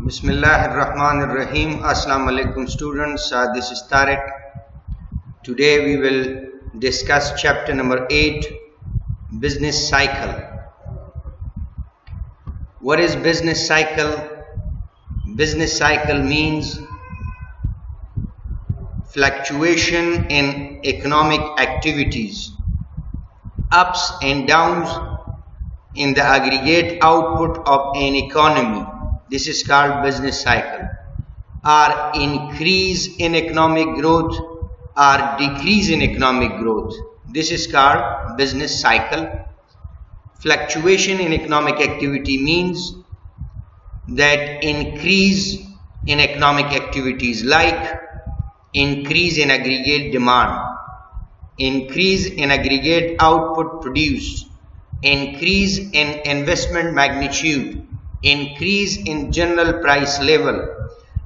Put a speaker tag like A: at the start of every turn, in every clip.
A: Bismillahirrahmanirrahim. Assalamu alaikum students. This is Tariq. Today we will discuss chapter number 8, business cycle. What is business cycle? Business cycle means fluctuation in economic activities, ups and downs in the aggregate output of an economy. This is called business cycle. Or increase in economic growth or decrease in economic growth. This is called business cycle. Fluctuation in economic activity means that increase in economic activities like increase in aggregate demand, increase in aggregate output produced, increase in investment magnitude, increase in general price level,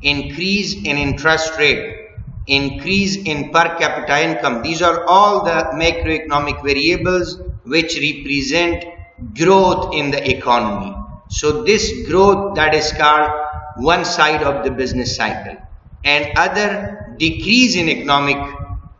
A: increase in interest rate, increase in per capita income. These are all the macroeconomic variables which represent growth in the economy. So this growth, that is called one side of the business cycle, and other decrease in economic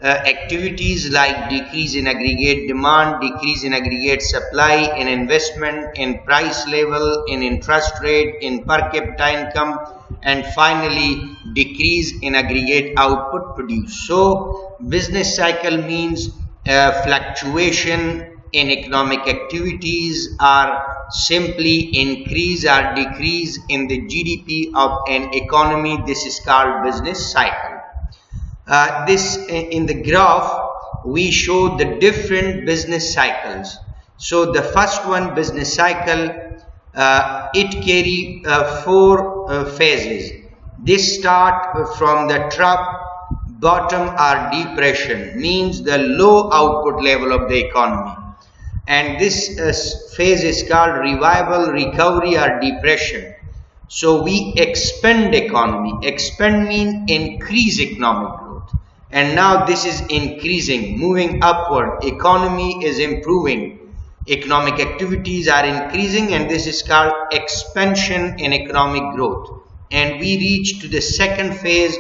A: activities like decrease in aggregate demand, decrease in aggregate supply, in investment, in price level, in interest rate, in per capita income, and finally decrease in aggregate output produced. So business cycle means fluctuation in economic activities or simply increase or decrease in the GDP of an economy. This is called business cycle. In the graph we show the different business cycles. So the first one, business cycle, it carry 4 phases. This start from the trough, bottom or depression, means the low output level of the economy, and this phase is called revival, recovery or depression. So we expand economy. Expand means increase economic growth, and now this is increasing, moving upward. Economy is improving, economic activities are increasing, and this is called expansion in economic growth. And we reach to the second phase,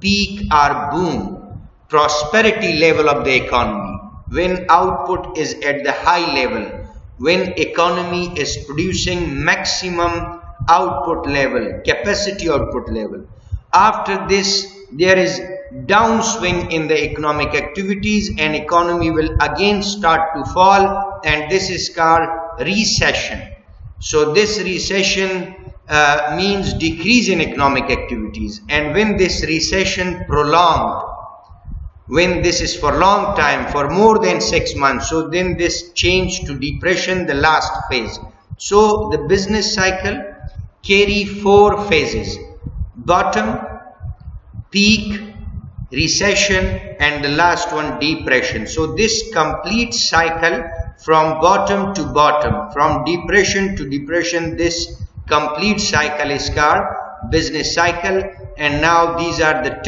A: peak or boom, prosperity level of the economy, when output is at the high level, when economy is producing maximum output level, capacity output level. After this, there is downswing in the economic activities and economy will again start to fall, and this is called recession. So this recession means decrease in economic activities, and when this recession prolonged, when this is for long time, for more than 6 months, so then this change to depression, the last phase. So the business cycle carry 4 phases: bottom, peak, recession, and the last one, depression. So this complete cycle from bottom to bottom, from depression to depression, this complete cycle is called business cycle. And now these are the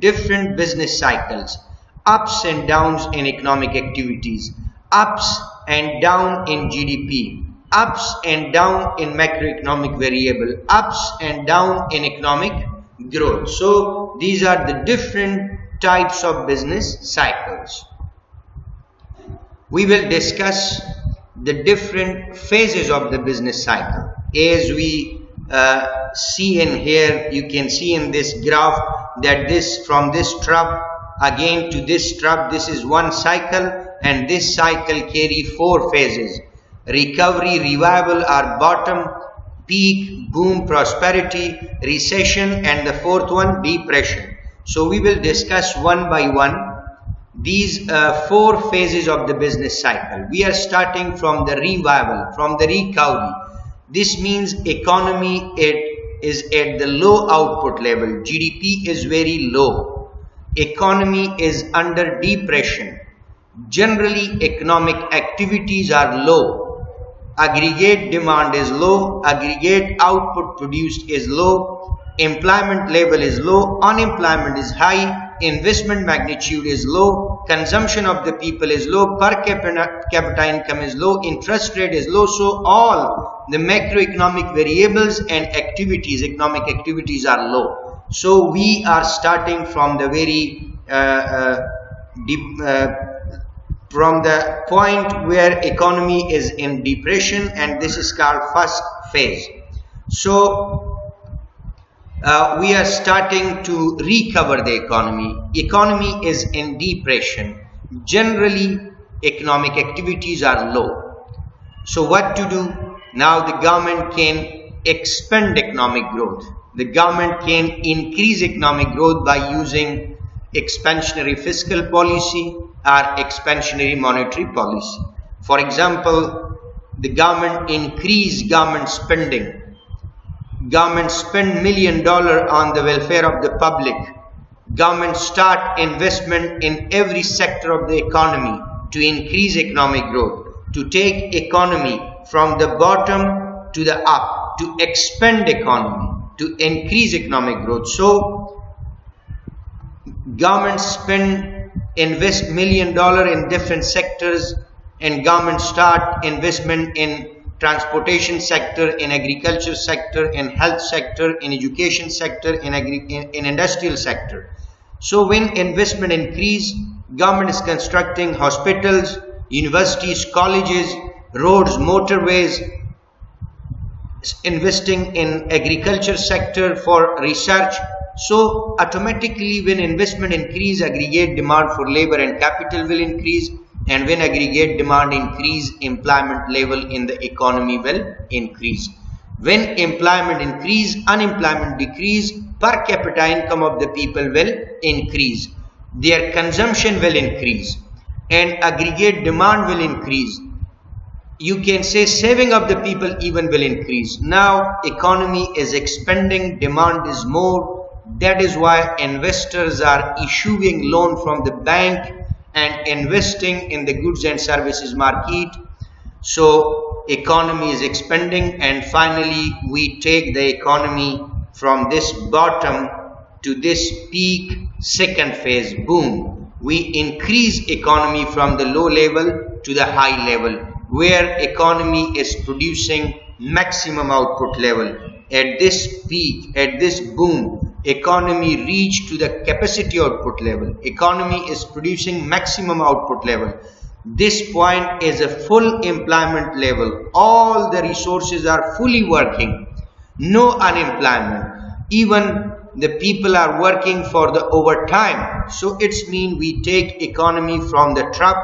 A: different business cycles: ups and downs in economic activities, ups and down in GDP, ups and down in macroeconomic variable, ups and down in economic growth. So these are the different types of business cycles. We will discuss the different phases of the business cycle. As we see in here, you can see in this graph that this, from this trough again to this trough, this is one cycle, and this cycle carry 4 phases: recovery, revival or bottom, peak, boom, prosperity, recession, and the 4th one, depression. So we will discuss one by one these 4 phases of the business cycle. We are starting from the revival, from the recovery. This means economy is at the low output level. GDP is very low. Economy is under depression. Generally, economic activities are low. Aggregate demand is low. Aggregate output produced is low. Employment level is low. Unemployment is high. investment magnitude is low, consumption of the people is low, per capita income is low, interest rate is low. So all the macroeconomic variables and activities, economic activities are low. So we are starting from the very from the point where economy is in depression, and this is called first phase. So we are starting to recover the economy. Economy is in depression. Generally, economic activities are low. So what to do? Now the government can expand economic growth. The government can increase economic growth by using expansionary fiscal policy or expansionary monetary policy. For example, the government increase government spending. Government spend $1 million on the welfare of the public. Government start investment in every sector of the economy to increase economic growth, to take economy from the bottom to the up, to expand economy, to increase economic growth. So government invest $1 million in different sectors, and government start investment in transportation sector, in agriculture sector, in health sector, in education sector, in industrial sector. So when investment increase, government is constructing hospitals, universities, colleges, roads, motorways, investing in agriculture sector for research. So automatically when investment increase, aggregate demand for labor and capital will increase, and when aggregate demand increase, employment level in the economy will increase. When employment increase, unemployment decrease, per capita income of the people will increase, their consumption will increase, and aggregate demand will increase. You can say saving of the people even will increase. Now economy is expanding, demand is more. That is why investors are issuing loan from the bank and investing in the goods and services market. So economy is expanding, and finally we take the economy from this bottom to this peak, second phase, boom. We increase economy from the low level to the high level, where economy is producing maximum output level. At this peak, at this boom, economy reach to the capacity output level. Economy is producing maximum output level. This point is a full employment level. All the resources are fully working. No unemployment. Even the people are working for the overtime. So it's mean we take economy from the trough,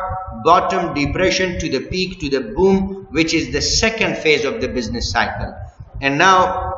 A: bottom, depression to the peak, to the boom, which is the second phase of the business cycle. And now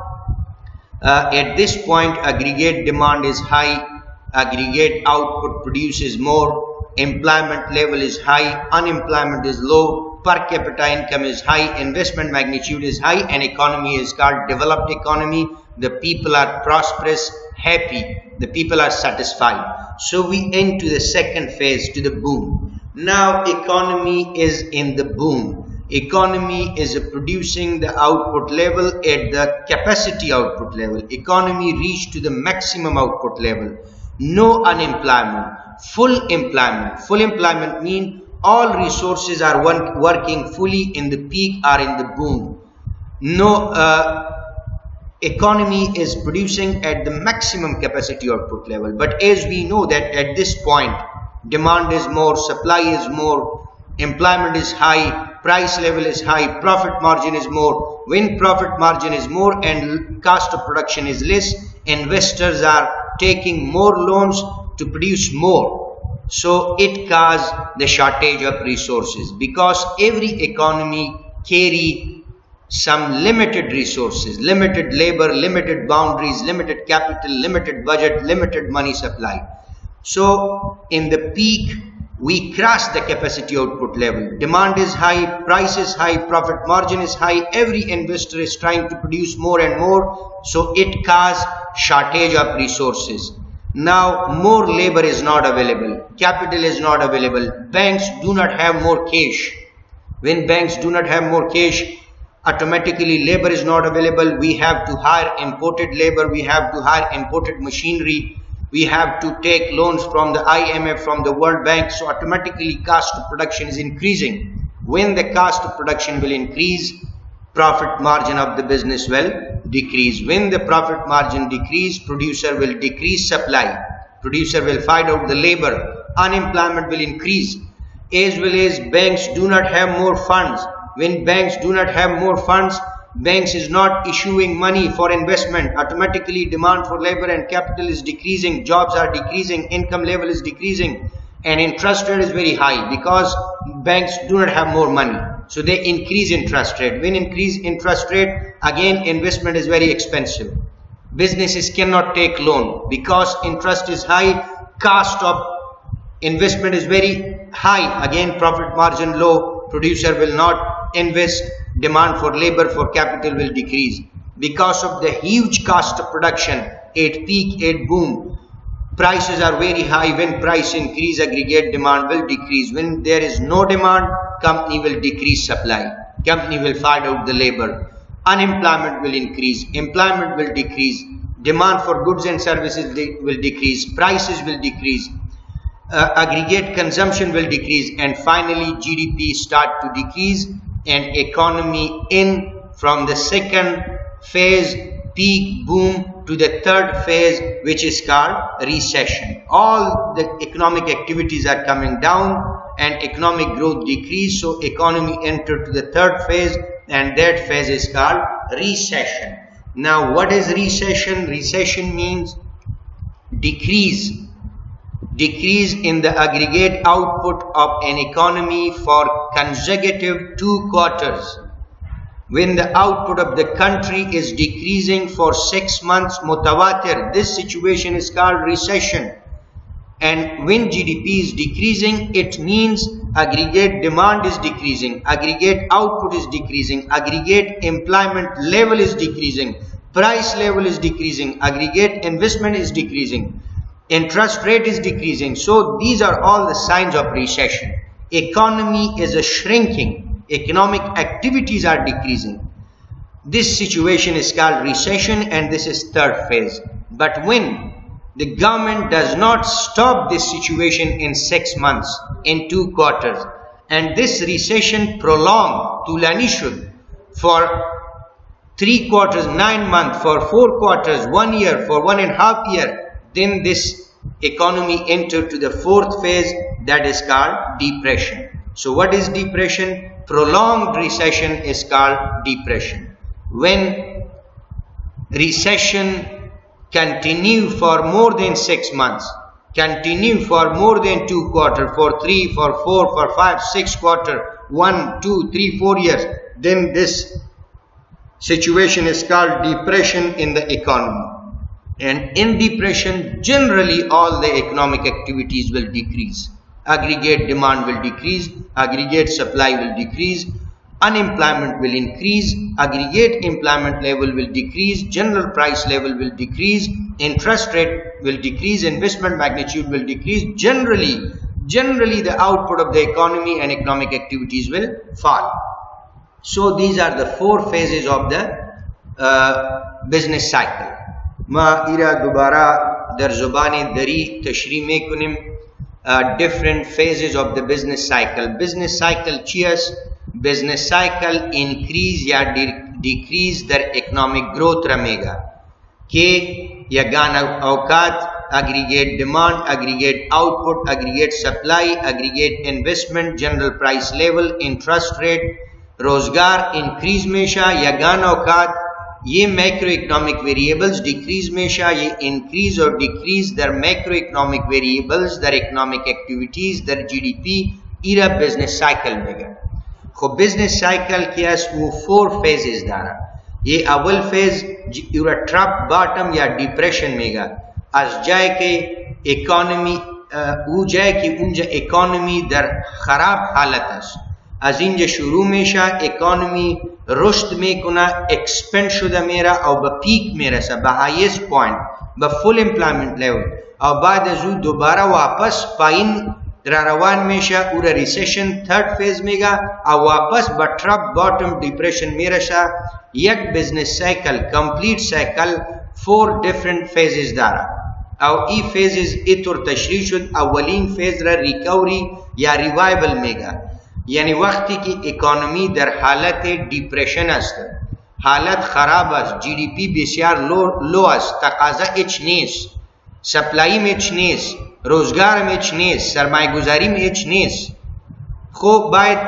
A: at this point, aggregate demand is high, aggregate output produces more, employment level is high, unemployment is low, per capita income is high, investment magnitude is high, and economy is called developed economy. The people are prosperous, happy, the people are satisfied. So we enter the second phase, to the boom. Now economy is in the boom. Economy is producing the output level at the capacity output level. Economy reached to the maximum output level. No unemployment, full employment. Full employment means all resources are working fully in the peak or in the boom. No economy is producing at the maximum capacity output level. But as we know that at this point, demand is more, supply is more, employment is high, price level is high, profit margin is more. When profit margin is more and cost of production is less, investors are taking more loans to produce more. So it causes the shortage of resources, because every economy carry some limited resources, limited labor, limited boundaries, limited capital, limited budget, limited money supply. So in the peak, we cross the capacity output level. Demand is high, price is high, profit margin is high. Every investor is trying to produce more and more. So it causes shortage of resources. Now more labor is not available, capital is not available, banks do not have more cash. When banks do not have more cash, automatically labor is not available. We have to hire imported labor, we have to hire imported machinery, we have to take loans from the IMF, from the World Bank, so automatically cost of production is increasing. When the cost of production will increase, profit margin of the business will decrease. When the profit margin decrease, producer will decrease supply. Producer will find out the labor. Unemployment will increase. As well as banks do not have more funds. When banks do not have more funds, banks is not issuing money for investment. Automatically demand for labor and capital is decreasing. Jobs are decreasing. Income level is decreasing. And interest rate is very high because banks do not have more money. So they increase interest rate. When increase interest rate, again investment is very expensive. Businesses cannot take loan because interest is high, cost of investment is very high. Again profit margin low, producer will not invest, demand for labor, for capital will decrease. Because of the huge cost of production, at peak, at boom, prices are very high. When price increase, aggregate demand will decrease. When there is no demand, company will decrease supply. Company will find out the labor. Unemployment will increase. Employment will decrease. Demand for goods and services will decrease. Prices will decrease. Aggregate consumption will decrease. And finally, GDP start to decrease. And economy in from the second phase, peak, boom, to the third phase, which is called recession. All the economic activities are coming down and economic growth decrease. So economy entered to the third phase, and that phase is called recession. Now what is recession? Recession means decrease in the aggregate output of an economy for consecutive 2 quarters. When the output of the country is decreasing for 6 months mutawatir, this situation is called recession. And when GDP is decreasing, it means aggregate demand is decreasing, aggregate output is decreasing, aggregate employment level is decreasing, price level is decreasing, aggregate investment is decreasing, interest rate is decreasing. So these are all the signs of recession. Economy is shrinking. Economic activities are decreasing. This situation is called recession, and this is third phase. But when the government does not stop this situation in 6 months, in 2 quarters, and this recession prolonged tulanishud for 3 quarters, 9 months, for 4 quarters, 1 year, for 1.5 years, then this economy entered to the fourth phase, that is called depression. So what is depression? Prolonged recession is called depression. When recession continue for more than 6 months, continue for more than 2 quarters, for 3, for 4, for 5, 6 quarters, 1, 2, 3, 4 years, then this situation is called depression in the economy. And in depression, generally all the economic activities will decrease. Aggregate demand will decrease, aggregate supply will decrease, unemployment will increase, aggregate employment level will decrease, general price level will decrease, interest rate will decrease, investment magnitude will decrease. Generally the output of the economy and economic activities will fall. So these are the 4 phases of the business cycle. Ma ira dubara dar zubani dari tashri mein kunim different phases of the business cycle. Business cycle cheers. Business cycle increase या decrease their economic growth रमेगा के यगान औकात, aggregate demand, aggregate output, aggregate supply, aggregate investment, general price level, interest rate, रोजगार increase मेशा, यगान औकात, ये macroeconomic variables decrease मेशा, ये increase or decrease their macroeconomic variables, their economic activities, their GDP, इरा business cycle मेगा. खो बिजनेस साइकिल के वो 4 फेजेस दारा. ये अव्वल फेज यूरा ट्रप बॉटम या डिप्रेशन मेगा आज जाए के इकोनॉमी वो जाए कि उनजा इकोनॉमी दर खराब हालत अस आज इंजा शुरू में शा इकोनॉमी रुश्त में कुना एक्सपेंड शुदा मेरा और बपीक मेरा सा बहाइस्ट पॉइंट बफुल एम्प्लॉयमेंट लेवल और बाद अजू दोबारा वापस पाइन रारवान में शा उरा रिसेशन थर्ड फेज में गा और वापस बट्रप बॉटम डिप्रेशन में शा एक business cycle complete cycle 4 different phases दारा. او ای فیزز اینطور تشریح شد. اولین فیز را ریکوری یا ریوایول میگه، یعنی وقتی که اکانومی در حالت دیپریشن است، حالت خراب است، جی دی پی بسیار لو است، تقاضا هیچ نیست، سپلای هیچ نیست، روزگار هیچ نیست، سرمایه گذاری هیچ نیست. خب باید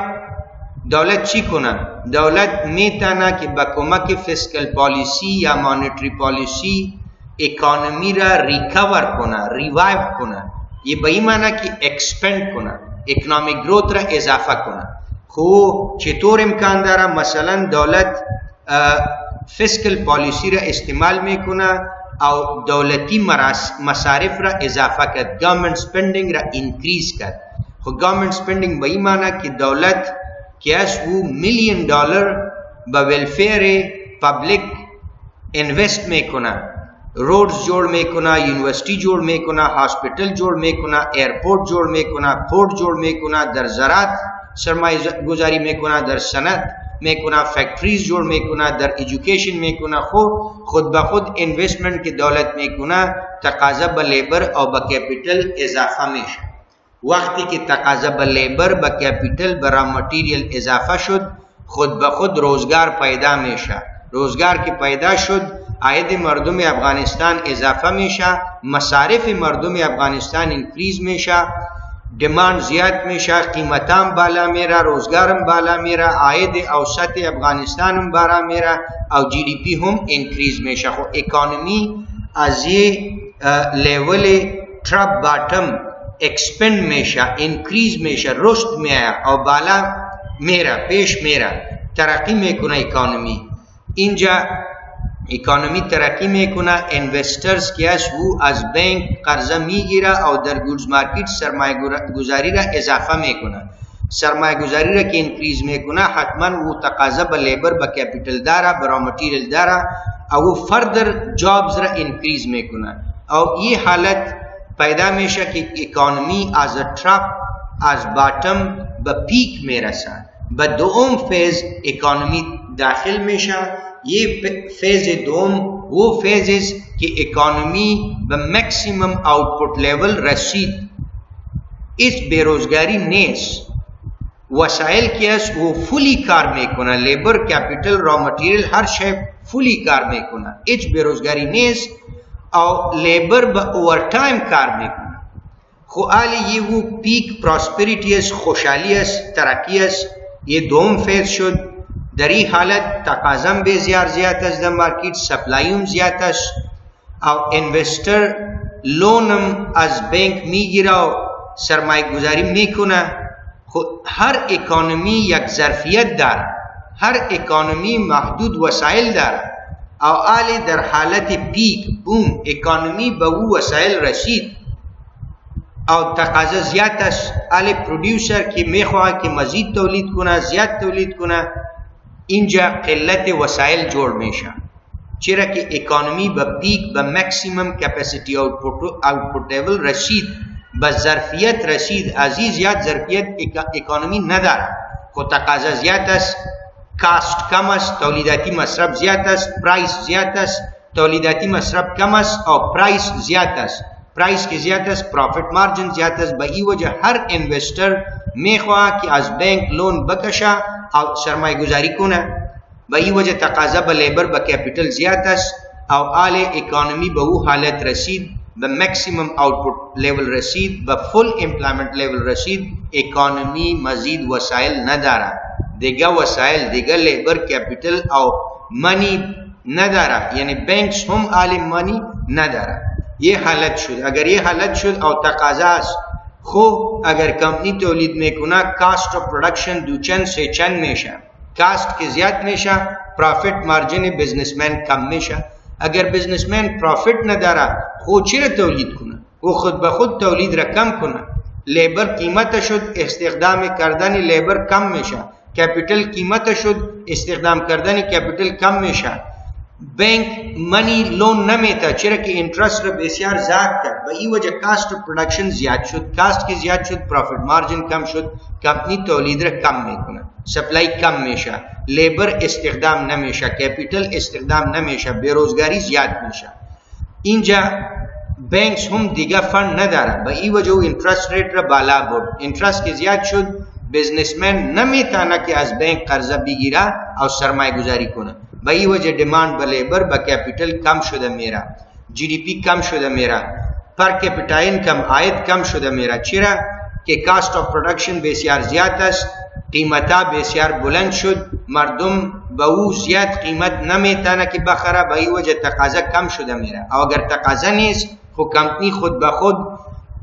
A: دولت چی کنه؟ دولت میتونه که با کمک فیسکل پالیسی یا مانیتری پالیسی اکانومی را ریکور کنه، ریوایو کنه. یہ به این معنی که اکسپند کنه، اکنامیک گروت را اضافه کنه. خب چطور امکان داره؟ مثلا دولت فیسکل پالیسی را استعمال میکنه او دولتی مصارف را اضافه کرد، گورنمنت سپندینگ را انکریز کرد. خب گورنمنت سپندینگ به این معنی که دولت که از او $1 میلیون به ویلفیر پبلیک انویست میکنه، روڈز جوڑ میکنه، یونیورسیٹی جوڑ میکنه، هاسپیٹل جوڑ میکنه، ایرپورٹ جوڑ میکنه، پورٹ جوڑ میکنه، در زراعت سرمایه گذاری میکنه، در صنعت میکنه، فیکٹریز جوڑ میکنه، در ایژوکیشن میکنه. خود به خود انویستمنت که دولت میکنه تقاضا به لیبر او به کپیتل اضافه میشه. وقتی که تقاضا به لیبر، به کپیتل، به را متریال اضافه شد، خود به خود روزگار پیدا میشه. روزگار که پیدا شد عاید مردم افغانستان اضافه میشه، مصارف مردم افغانستان انکریز میشه، demand زیاد میشه، قیمتام بالا میره، روزگارم بالا میره، عاید اوسط افغانستانم بالا میره او جی دی پی هم انکریز میشه. خو اکانومی از یه لیول تراپ باٹم ایکسپند میشه، انکریز میشه، رشد میشه او بالا میره، پیش میره، ترقی میکنه اکانومی. اینجا اکانومی ترقی میکنه، انویسترز که است او از بانک قرضه میگیره او در گودز مارکت سرمایه گذاری را اضافه میکنه. سرمایه گذاری را که انکریز میکنه حتما او تقاضا به لیبر، به کپیتل داره، به را متریال داره او فردر جابز را انکریز میکنه. او این حالت پیدا میشه که اکانومی از تراپ، از باٹم به پیک میرسه. به دوم فیز اکانومی داخل میشه. یہ فیز دوم وہ فیز ہے کہ اکانومی به میکسیمم آؤٹپٹ لیول رسید. اس بیروزگاری نیست، وسائل که است وہ فولی کار میکنه، لیبر، کپیٹل، را متریل، هر شی فولی کار میکنه، هیچ بیروزگاری نیست او لیبر به اوور ٹائم کار میکنه. خو آلی یہ وہ پیک پراسپریٹی است، خوشحالی است، ترقی است. یہ دوم فیز شد. در این حالت تقاضم بسیار زیاد است در مارکت، سپلایم زیاد است او انویستر لونم از بانک میگیره و سرمایه گذاری میکنه. خود هر اکانومی یک ظرفیت داره، هر اکانومی محدود وسایل داره او آلی در حالت پیک بوم اکانومی به او وسایل رسید او تقاضا زیاد است. آلی پروڈیوسر که میخواه که مزید تولید کنه، زیاد تولید کنه، اینجا قلت وسایل جوړ میشه. چرا که اکانومی به پیک، به مکسیمم کپاسیتی آوتپوت لیول رسید، به ظرفیت رسید. از این زیاد ظرفیت اکانومی نداره. خود تقاضا زیاد است، کاست کم است، تولیداتی مصرف زیاد است، پرایس زیاد است، تولیداتی مصرف کم است او پرایس زیاد است. پرایس که زیاد است پرافیت مارجن زیاد است. به این وجه هر انویستر میخواه که از بانک لون بکشه او سرمایه گذاری کنه. به این وجه تقاضا به لیبر، به کپیتل زیاد است او آل اکانومی به او حالت رسید، به مکسیمم آوتپوت لیول رسید، به فل امپلایمنت لیول رسید. اکانومی مزید وسایل نداره، دیگه وسایل، دیگه لیبر، کپیتل او منی نداره، یعنی بانکس هم آل منی نداره. یہ حالت شد. اگر یہ حالت شد او تقاضا است، خب اگر کمپنی تولید میکنه کاست آف پروڈکشن دو چند سه چند میشه، کاست که زیاد میشه پرافیت مارجن بزنسمن کم میشه. اگر بزنسمن پرافیت نداره خود چرا تولید کنه؟ او خود به خود تولید را کم کنه. لیبر قیمت شد، استخدام کردن لیبر کم میشه. کپیتل قیمت شد، استخدام کردن کپیتل کم میشه. بانک منی لون نمیتا، چرا که انٹرست را بسیار زیاد کرد. و این وجه کاست آف پروڈکشن زیاد شد. کاست که زیاد شد پرافیت مارجن کم شد، کمپنی تولید را کم میکنه، سپلای کم میشه، لیبر استخدام نمیشه، کپیتل استخدام نمیشه، بیروزگاری زیاد میشه. اینجا بانکس هم دیگه فند نداره، به این وجه اینترست ریت را بالا برد. اینترست که زیاد شد بزنسمن نمیتونه که از بانک قرضه بگیره او سرمایه گذاری کنه، به این وجه دیماند به لیبر به کپیتال کم شده میره، جی دی پی کم شده میره، پر کپیتا اینکم عاید کم شده میره. چرا که کاست آف پروڈکشن بسیار زیاد است، قیمتا بسیار بلند شد، مردم به او زیاد قیمت نمیتونه که بخره، به این وجه تقاضا کم شده میره. او اگر تقاضا نیست خب کمپنی خود به خود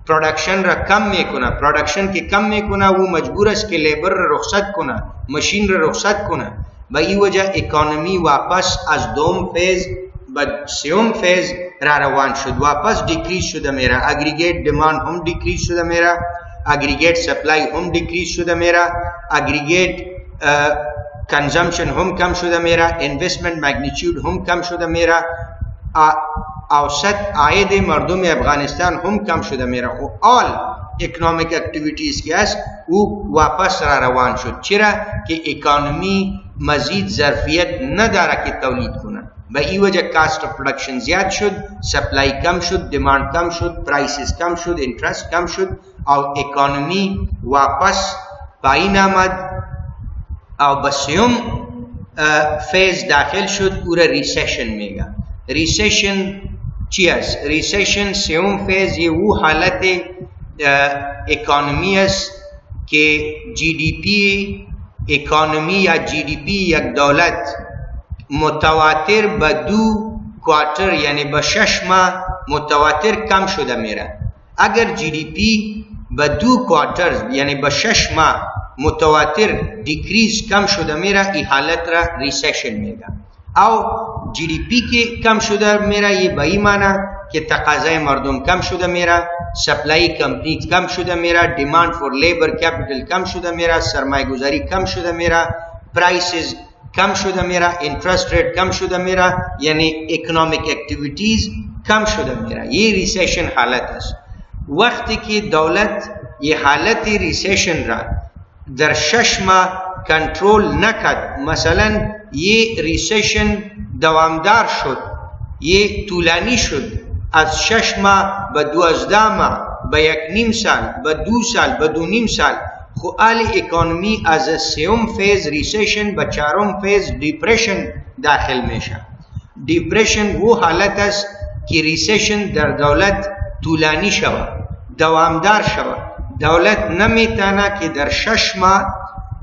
A: پروڈکشن را کم میکنه، پروڈکشن که کم میکنه او مجبور است که لیبر را رخصت کنه، ماشین را رخصت کنه. به این وجه اکانومی واپس از دوم فیز به سوم فیز را روان شد، واپس دیکریز شده میره. اگریگیت دیماند هم دیکریز شده میره، اگریگیت سپلای هم دیکریز شده میره، اگریگیت کنزمپشن هم کم شده میره، اینوستمنت مگنیچیود هم کم شده میره، اوسط عاید مردم افغانستان هم کم شده میره و آل اکنامیک اکتیویتیز که است او واپس را روان شد. چرا که اکانومی مزید ظرفیت نداره که تولید کنه، به این وجه کاست آف پروڈکشن زیاد شد، سپلای کم شد، دیماند کم شد، پرایسز کم شد، اینترست کم شد او اکانومی واپس پایین آمد او به سوم فیز داخل شد، او را ریسیشن میگه. ریسیشن چی است؟ ریسیشن سوم فیز یہ وہ حالت اکانومی است که جی دی پی اکانومی یا جی دی پی یک دولت متواتر به دو کوارتر یعنی به 6 ماه متواتر کم شده میره. اگر جی دی پی به دو کوارتر یعنی به 6 ماه متواتر دیکریز کم شده میره، این حالت را ریسیشن میگه. او جی دی پی که کم شده میره یہ به این معنی که تقاضای مردم کم شده میره، سپلای کمپنی کم شده میره، دیماند فور لیبر کپیتال کم شده میره، سرمایه گذاری کم شده میره، پرایسز کم شده میره، اینترست ریت کم شده میره، یعنی اکنامیک اکتیویتیز کم شده میره. یہ ریسیشن حالت است. وقتی که دولت یہ حالت ریسیشن را در 6 ماه کنترل نکرد، مثلا یہ ریسیشن دوامدار شد، یہ طولانی شد، از 6 ماه به 12 ماه به 1.5 سال به 2 سال به 2.5 سال، خو آل اکانومی از سوم فیز ریسیشن به 4م فیز دیپریشن داخل میشه. دیپریشن وہ حالت است که ریسیشن در دولت طولانی شود، دوامدار شود، دولت نمیتونه که در 6 ماه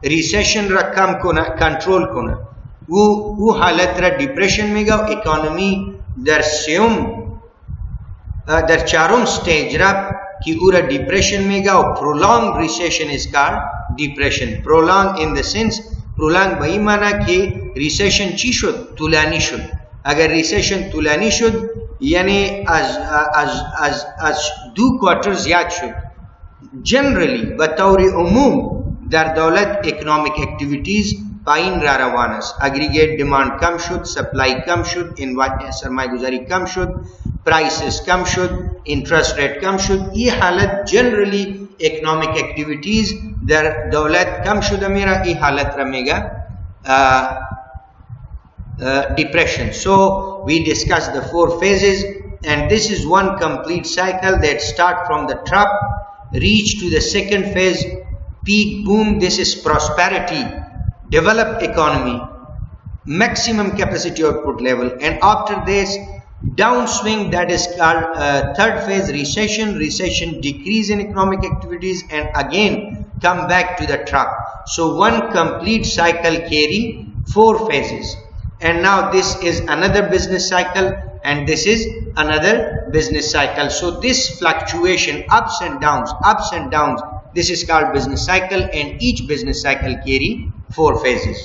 A: ریسیشن را کم کنه، کنترل کنه. او حالت را دیپریشن میگه و اکانومی در 4م سٹیج را که او را دیپریشن میگه و prolonged recession is called depression. prolonged in the sense prolonged به این معنی که ریسیشن چی شد؟ طولانی شد. اگر ریسیشن طولانی شد یعنی از 2 کوارتر زیاد شد. جنرالی به طور عموم در دولت اکنامیک اکتیویتیز پایین را روان است. اگریگیت دیماند کم شد، سپلای کم شد، سرمایه گذاری کم شد، پرایسز کم شد، اینترست ریت کم شد. این حالت جنرالی اکنامیک اکتیویتیز در دولت کم شده میره، این حالت را میگه depression. So we discussed the 4 phases and this is one complete cycle that start from the top, reach to the second phase, peak boom. This is prosperity, developed economy, maximum capacity output level, and after this downswing, that is called third phase recession. Recession, decrease in economic activities and again come back to the top. So one complete cycle carry 4 phases. And now this is another business cycle and this is another business cycle. So this fluctuation, ups and downs, this is called business cycle, and each business cycle carry 4 phases.